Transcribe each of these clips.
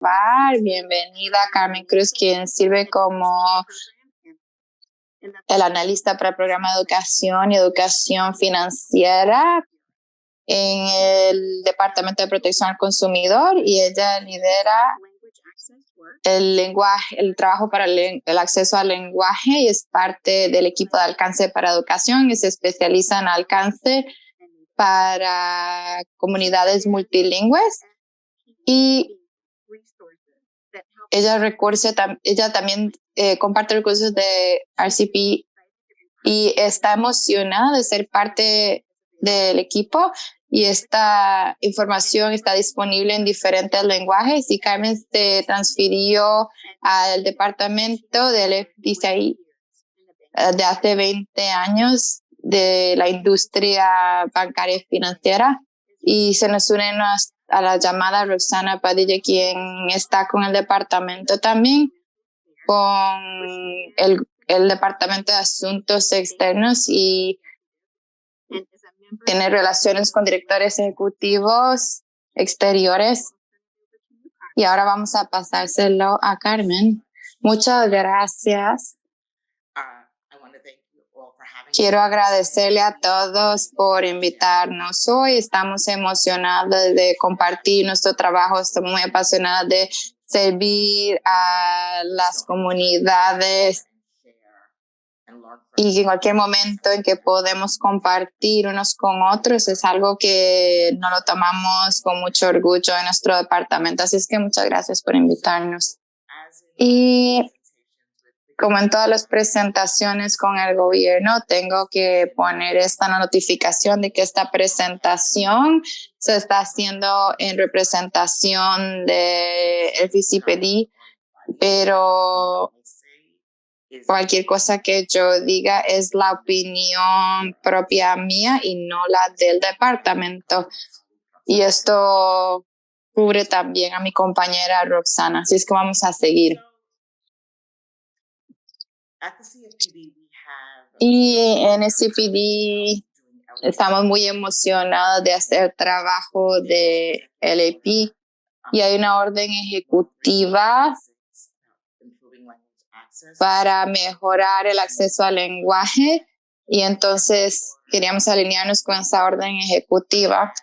Bienvenida Carmen Cruz, quien sirve como el analista para el programa de educación y educación financiera en el Departamento de Protección al Consumidor, y ella lidera el trabajo para el acceso al lenguaje y es parte del equipo de alcance para educación y se especializa en alcance para comunidades multilingües. Y ella también comparte recursos de RCP y está emocionada de ser parte del equipo, y esta información está disponible en diferentes lenguajes, y Carmen se transfirió al departamento del FDCI de hace 20 años de la industria bancaria y financiera, y se nos une a la llamada Roxana Padilla, quien está con el departamento también, con el Departamento de Asuntos Externos, y tiene relaciones con directores ejecutivos exteriores. Y ahora vamos a pasárselo a Carmen. Muchas gracias. Quiero agradecerle a todos por invitarnos hoy. Estamos emocionados de compartir nuestro trabajo. Estamos muy apasionados de servir a las comunidades, y en cualquier momento en que podemos compartir unos con otros es algo que nos lo tomamos con mucho orgullo en nuestro departamento. Así es que muchas gracias por invitarnos. Y como en todas las presentaciones con el gobierno, tengo que poner esta notificación de que esta presentación se está haciendo en representación de FCPD, pero cualquier cosa que yo diga es la opinión propia mía y no la del departamento. Y esto cubre también a mi compañera Roxana. Así es que vamos a seguir. Y en CPD estamos muy emocionados de hacer trabajo de LAP, y hay una orden ejecutiva para mejorar el acceso al lenguaje, y entonces queríamos alinearnos con esa orden ejecutiva.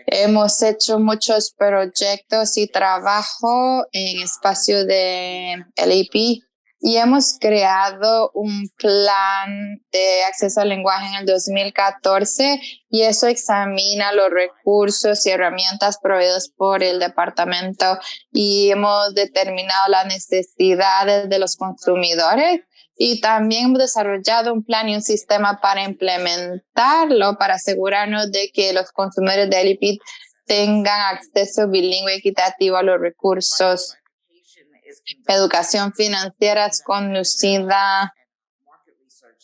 Hemos hecho muchos proyectos y trabajo en espacio de LAP, y hemos creado un plan de acceso al lenguaje en el 2014, y eso examina los recursos y herramientas proveídos por el departamento, y hemos determinado las necesidades de los consumidores, y también hemos desarrollado un plan y un sistema para implementarlo, para asegurarnos de que los consumidores de LIPID tengan acceso bilingüe equitativo a los recursos. Educación financiera es conducida.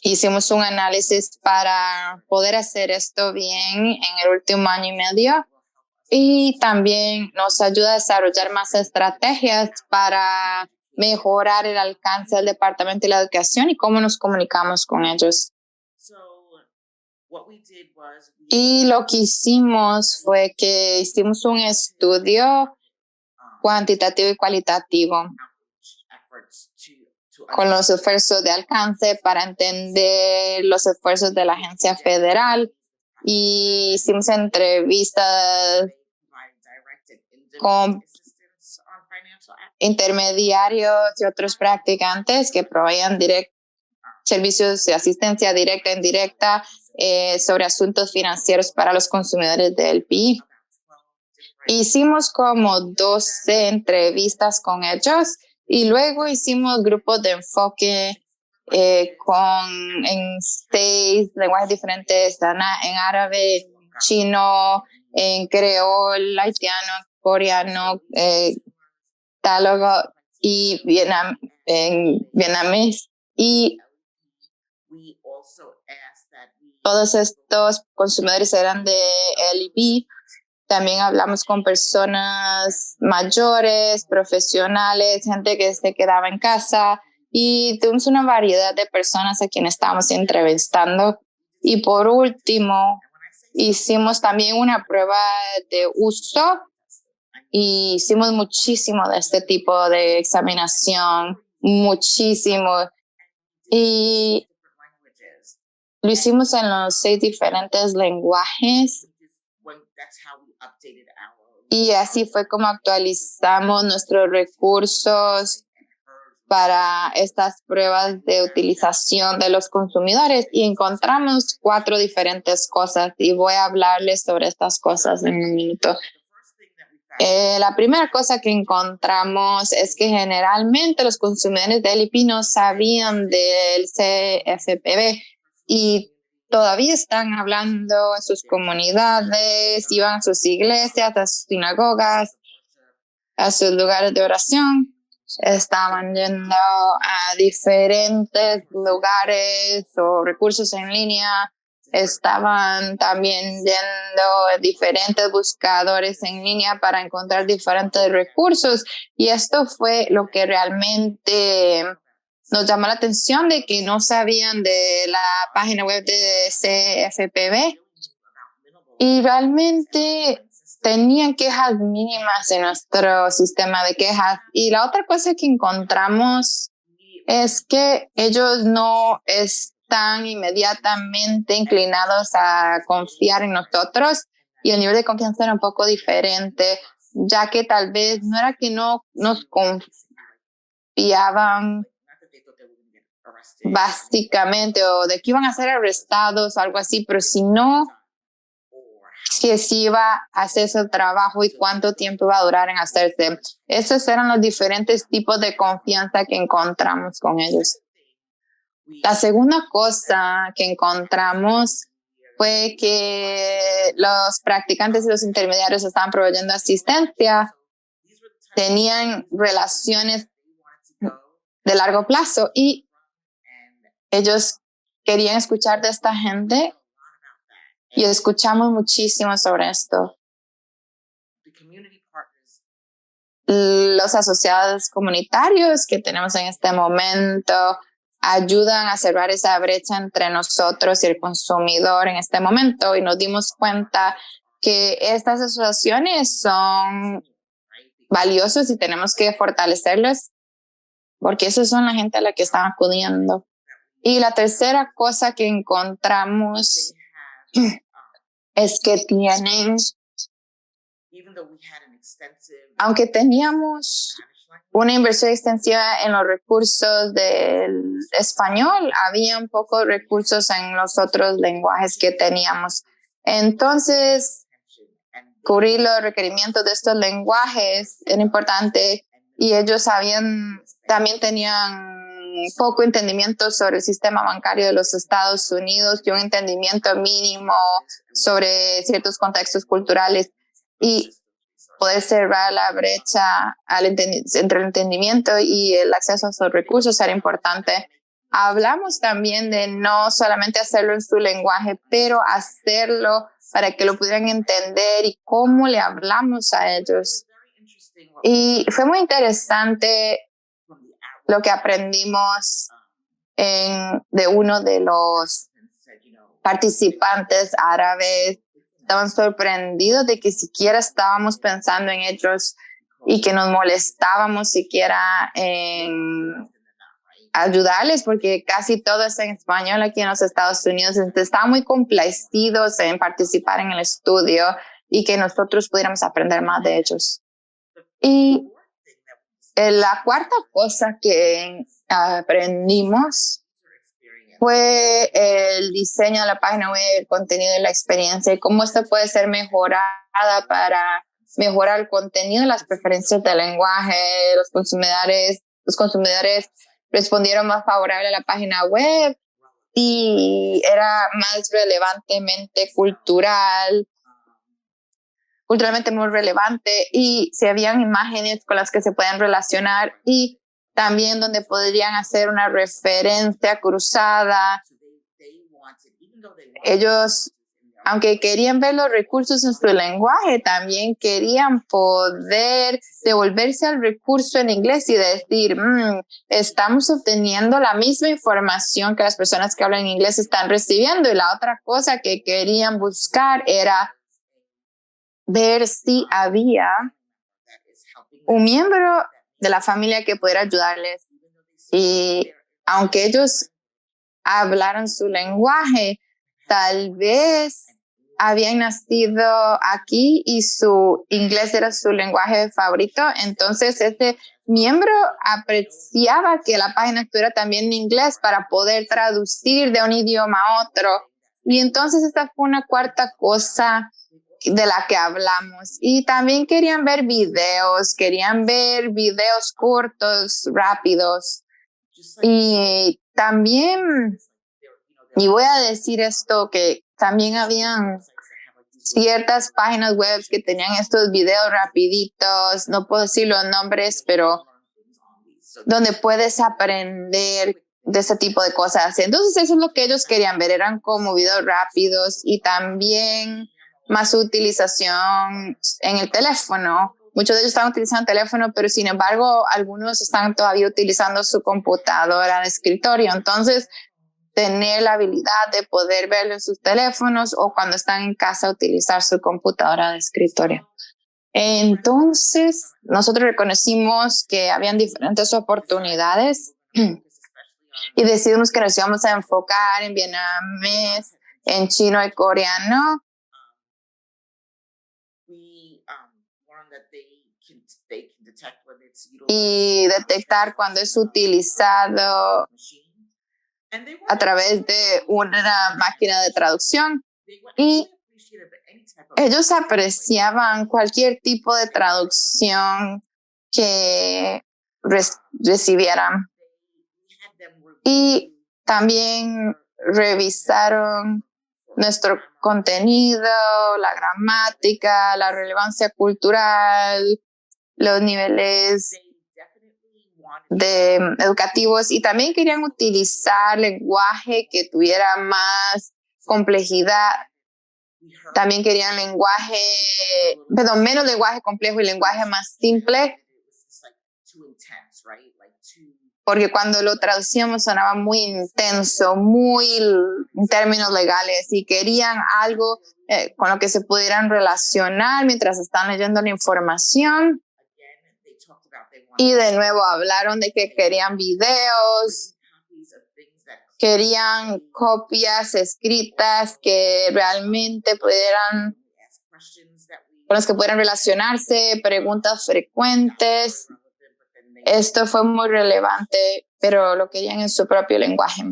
Hicimos un análisis para poder hacer esto bien en el último año y medio, y también nos ayuda a desarrollar más estrategias para mejorar el alcance del departamento de la educación y cómo nos comunicamos con ellos. Y lo que hicimos fue que hicimos un estudio cuantitativo y cualitativo con los esfuerzos de alcance para entender los esfuerzos de la agencia federal, y hicimos entrevistas con intermediarios y otros practicantes que proveían servicios de asistencia directa e indirecta sobre asuntos financieros para los consumidores del PI. Hicimos como 12 entrevistas con ellos, y luego hicimos grupos de enfoque en 6 lenguajes diferentes, en árabe, chino, en creol, haitiano, coreano, tálogo y vietnamés. Y todos estos consumidores eran de LIB. También hablamos con personas mayores, profesionales, gente que se quedaba en casa, y tuvimos una variedad de personas a quienes estábamos entrevistando. Y por último, hicimos también una prueba de uso, y hicimos muchísimo de este tipo de examinación, muchísimo. Y lo hicimos en los 6 diferentes lenguajes. Y así fue como actualizamos nuestros recursos para estas pruebas de utilización de los consumidores y encontramos 4 diferentes cosas y voy a hablarles sobre estas cosas en un minuto. La primera cosa que encontramos es que generalmente los consumidores de LP no sabían del CFPB y todavía están hablando en sus comunidades, iban a sus iglesias, a sus sinagogas, a sus lugares de oración. Estaban yendo a diferentes lugares o recursos en línea. Estaban también yendo a diferentes buscadores en línea para encontrar diferentes recursos. Y esto fue lo que realmente nos llamó la atención, de que no sabían de la página web de CFPB. Y realmente tenían quejas mínimas en nuestro sistema de quejas. Y la otra cosa que encontramos es que ellos no están inmediatamente inclinados a confiar en nosotros, y el nivel de confianza era un poco diferente, ya que tal vez no era que no nos confiaban básicamente o de que iban a ser arrestados o algo así, pero si no, que si iba a hacerse el trabajo y cuánto tiempo iba a durar en hacerse. Esos eran los diferentes tipos de confianza que encontramos con ellos. La segunda cosa que encontramos fue que los practicantes y los intermediarios estaban proveyendo asistencia, tenían relaciones de largo plazo y ellos querían escuchar de esta gente. Y escuchamos muchísimo sobre esto. Los asociados comunitarios que tenemos en este momento ayudan a cerrar esa brecha entre nosotros y el consumidor en este momento, y nos dimos cuenta que estas asociaciones son valiosas y tenemos que fortalecerlas, porque esos son la gente a la que están acudiendo. Y la tercera cosa que encontramos es que tienen, aunque teníamos una inversión extensiva en los recursos del español, había un poco de recursos en los otros lenguajes que teníamos. Entonces, cubrir los requerimientos de estos lenguajes era importante, y ellos también tenían poco entendimiento sobre el sistema bancario de los Estados Unidos y un entendimiento mínimo sobre ciertos contextos culturales, y poder cerrar la brecha entre el entendimiento y el acceso a esos recursos era importante. Hablamos también de no solamente hacerlo en su lenguaje, pero hacerlo para que lo pudieran entender y cómo le hablamos a ellos. Y fue muy interesante lo que aprendimos de uno de los participantes árabes. Estaban sorprendidos de que siquiera estábamos pensando en ellos y que nos molestábamos siquiera en ayudarles, porque casi todo es en español aquí en los Estados Unidos. Entonces, estaban muy complacidos en participar en el estudio y que nosotros pudiéramos aprender más de ellos. Y la cuarta cosa que aprendimos fue el diseño de la página web, el contenido y la experiencia, y cómo esto puede ser mejorada para mejorar el contenido y las preferencias del lenguaje. Los consumidores respondieron más favorable a la página web y era más relevantemente culturalmente muy relevante, y si habían imágenes con las que se pueden relacionar y también donde podrían hacer una referencia cruzada. Ellos, aunque querían ver los recursos en su lenguaje, también querían poder devolverse al recurso en inglés y decir, estamos obteniendo la misma información que las personas que hablan inglés están recibiendo. Y la otra cosa que querían buscar era ver si había un miembro de la familia que pudiera ayudarles. Y aunque ellos hablaran su lenguaje, tal vez habían nacido aquí y su inglés era su lenguaje favorito. Entonces, este miembro apreciaba que la página estuviera también en inglés para poder traducir de un idioma a otro. Y entonces esta fue una cuarta cosa de la que hablamos. Y también querían ver videos cortos, rápidos. Y también, y voy a decir esto, que también habían ciertas páginas web que tenían estos videos rapiditos, no puedo decir los nombres, pero donde puedes aprender de ese tipo de cosas. Entonces eso es lo que ellos querían ver, eran como videos rápidos y también más utilización en el teléfono. Muchos de ellos están utilizando el teléfono, pero sin embargo algunos están todavía utilizando su computadora de escritorio. Entonces, tener la habilidad de poder verlo en sus teléfonos o cuando están en casa utilizar su computadora de escritorio. Entonces, nosotros reconocimos que habían diferentes oportunidades y decidimos que nos íbamos a enfocar en vietnamés, en chino y coreano. Y detectar cuando es utilizado a través de una máquina de traducción. Y ellos apreciaban cualquier tipo de traducción que recibieran. Y también revisaron nuestro contenido, la gramática, la relevancia cultural, los niveles educativos, y también querían utilizar lenguaje que tuviera más complejidad. También querían menos lenguaje complejo y lenguaje más simple, porque cuando lo traducíamos sonaba muy intenso, muy en términos legales, y querían algo con lo que se pudieran relacionar mientras están leyendo la información. Y de nuevo hablaron de que querían videos, querían copias escritas que realmente con las que pudieran relacionarse, preguntas frecuentes. Esto fue muy relevante, pero lo querían en su propio lenguaje.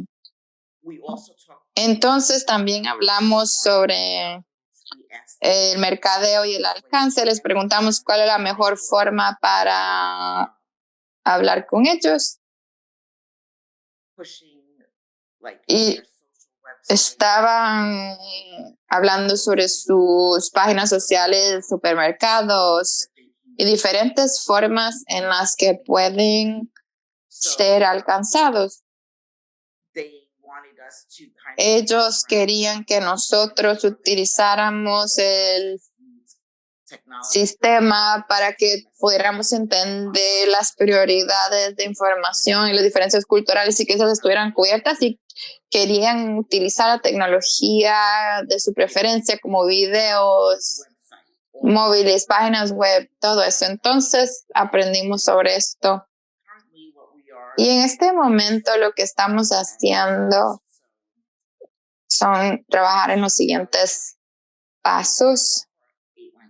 Entonces también hablamos sobre el mercadeo y el alcance. Les preguntamos cuál es la mejor forma para hablar con ellos. Y estaban hablando sobre sus páginas sociales, supermercados y diferentes formas en las que pueden ser alcanzados. Ellos querían que nosotros utilizáramos el sistema para que pudiéramos entender las prioridades de información y las diferencias culturales y que esas estuvieran cubiertas, y querían utilizar la tecnología de su preferencia como videos, móviles, páginas web, todo eso. Entonces aprendimos sobre esto. Y en este momento lo que estamos haciendo son trabajar en los siguientes pasos.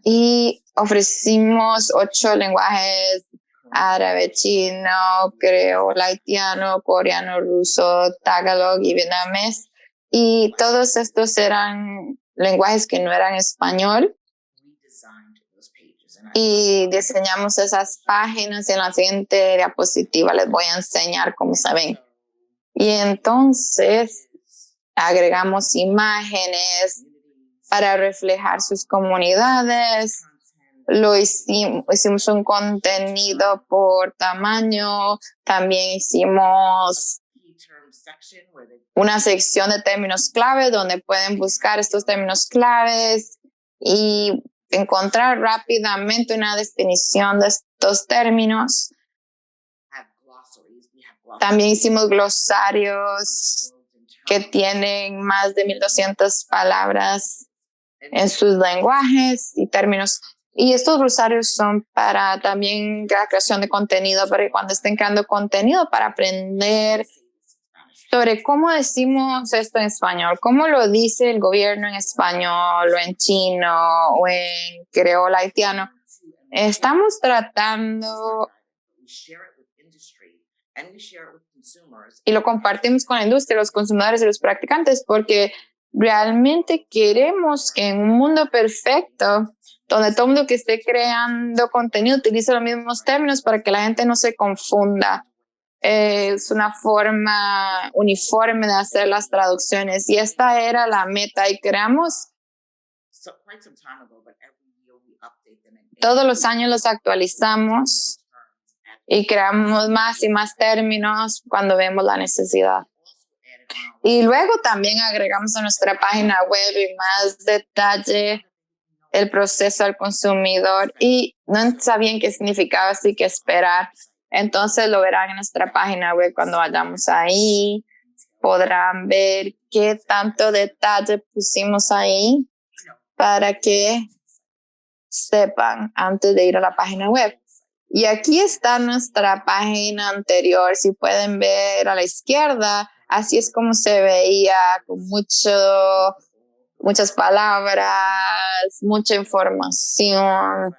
Y ofrecimos 8 lenguajes: árabe, chino, creol, haitiano, coreano, ruso, tagalog y vietnamés. Y todos estos eran lenguajes que no eran español. Y diseñamos esas páginas. En la siguiente diapositiva les voy a enseñar cómo se ven. Y entonces agregamos imágenes para reflejar sus comunidades. Hicimos un contenido por tamaño. También hicimos una sección de términos clave donde pueden buscar estos términos claves y encontrar rápidamente una definición de estos términos. También hicimos glosarios que tienen más de 1,200 palabras en sus lenguajes y términos Y estos glosarios son para también la creación de contenido, para que cuando estén creando contenido, para aprender sobre cómo decimos esto en español, cómo lo dice el gobierno en español o en chino o en creol haitiano. Estamos tratando y lo compartimos con la industria, los consumidores y los practicantes, porque realmente queremos que en un mundo perfecto, donde todo el mundo que esté creando contenido utilice los mismos términos para que la gente no se confunda. Es una forma uniforme de hacer las traducciones y esta era la meta y creamos todos los años los actualizamos y creamos más y más términos cuando vemos la necesidad. Y luego también agregamos a nuestra página web y más detalle el proceso al consumidor y no sabían qué significaba, así que esperar. Entonces lo verán en nuestra página web cuando vayamos ahí. Podrán ver qué tanto detalle pusimos ahí para que sepan antes de ir a la página web. Y aquí está nuestra página anterior. Si pueden ver a la izquierda, así es como se veía, con muchas palabras, mucha información.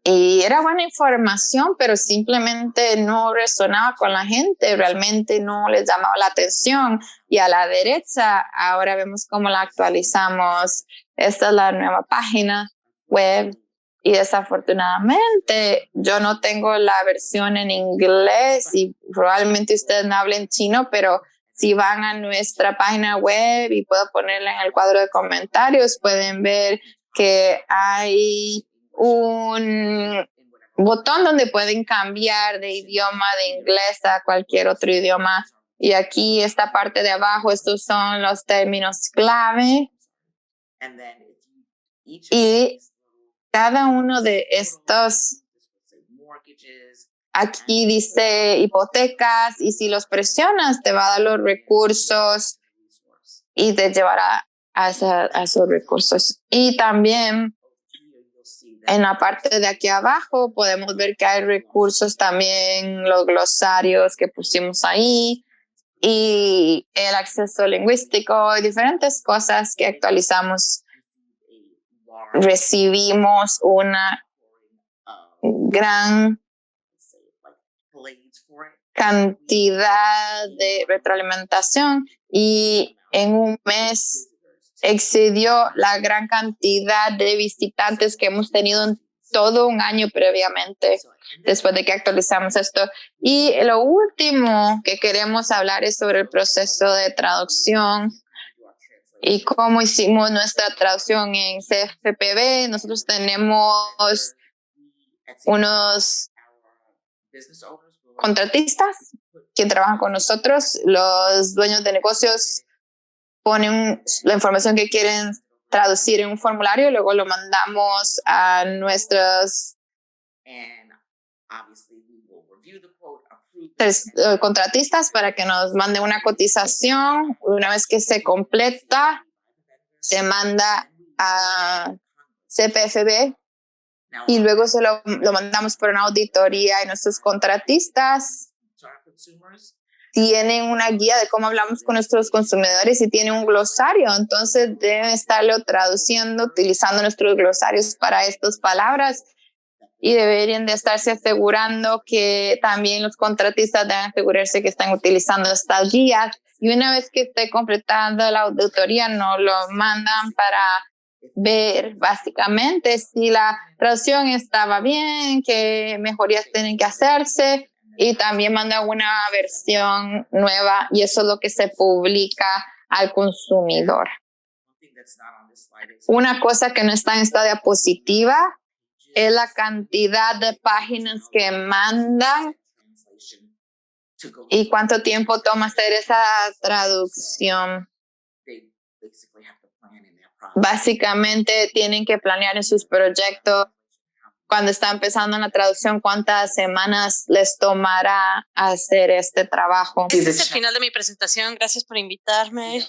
Y era buena información, pero simplemente no resonaba con la gente, realmente no les llamaba la atención. Y a la derecha, ahora vemos cómo la actualizamos. Esta es la nueva página web. Y desafortunadamente yo no tengo la versión en inglés y probablemente ustedes no hablen chino, pero si van a nuestra página web y puedo ponerla en el cuadro de comentarios, pueden ver que hay un botón donde pueden cambiar de idioma de inglés a cualquier otro idioma. Y aquí esta parte de abajo, estos son los términos clave. Y cada uno de estos, aquí dice hipotecas, y si los presionas te va a dar los recursos y te llevará a esos recursos. Y también en la parte de aquí abajo podemos ver que hay recursos también, los glosarios que pusimos ahí y el acceso lingüístico y diferentes cosas que actualizamos. Recibimos una gran cantidad de retroalimentación y en un mes excedió la gran cantidad de visitantes que hemos tenido en todo un año previamente, después de que actualizamos esto. Y lo último que queremos hablar es sobre el proceso de traducción y cómo hicimos nuestra traducción en CFPB. Nosotros tenemos unos contratistas que trabajan con nosotros. Los dueños de negocios ponen la información que quieren traducir en un formulario, luego lo mandamos a nuestros contratistas para que nos manden una cotización. Una vez que se completa, se manda a CPFB y luego se lo mandamos por una auditoría y nuestros contratistas tienen una guía de cómo hablamos con nuestros consumidores y tienen un glosario, entonces deben estarlo traduciendo, utilizando nuestros glosarios para estas palabras y deberían de estarse asegurando que también los contratistas deben asegurarse que están utilizando estas guías y una vez que esté completando la auditoría nos lo mandan para ver básicamente si la traducción estaba bien, qué mejorías tienen que hacerse y también manda una versión nueva y eso es lo que se publica al consumidor. Una cosa que no está en esta diapositiva es la cantidad de páginas que mandan y cuánto tiempo toma hacer esa traducción. Básicamente tienen que planear en sus proyectos cuando está empezando la traducción, cuántas semanas les tomará hacer este trabajo. Este es el final de mi presentación. Gracias por invitarme.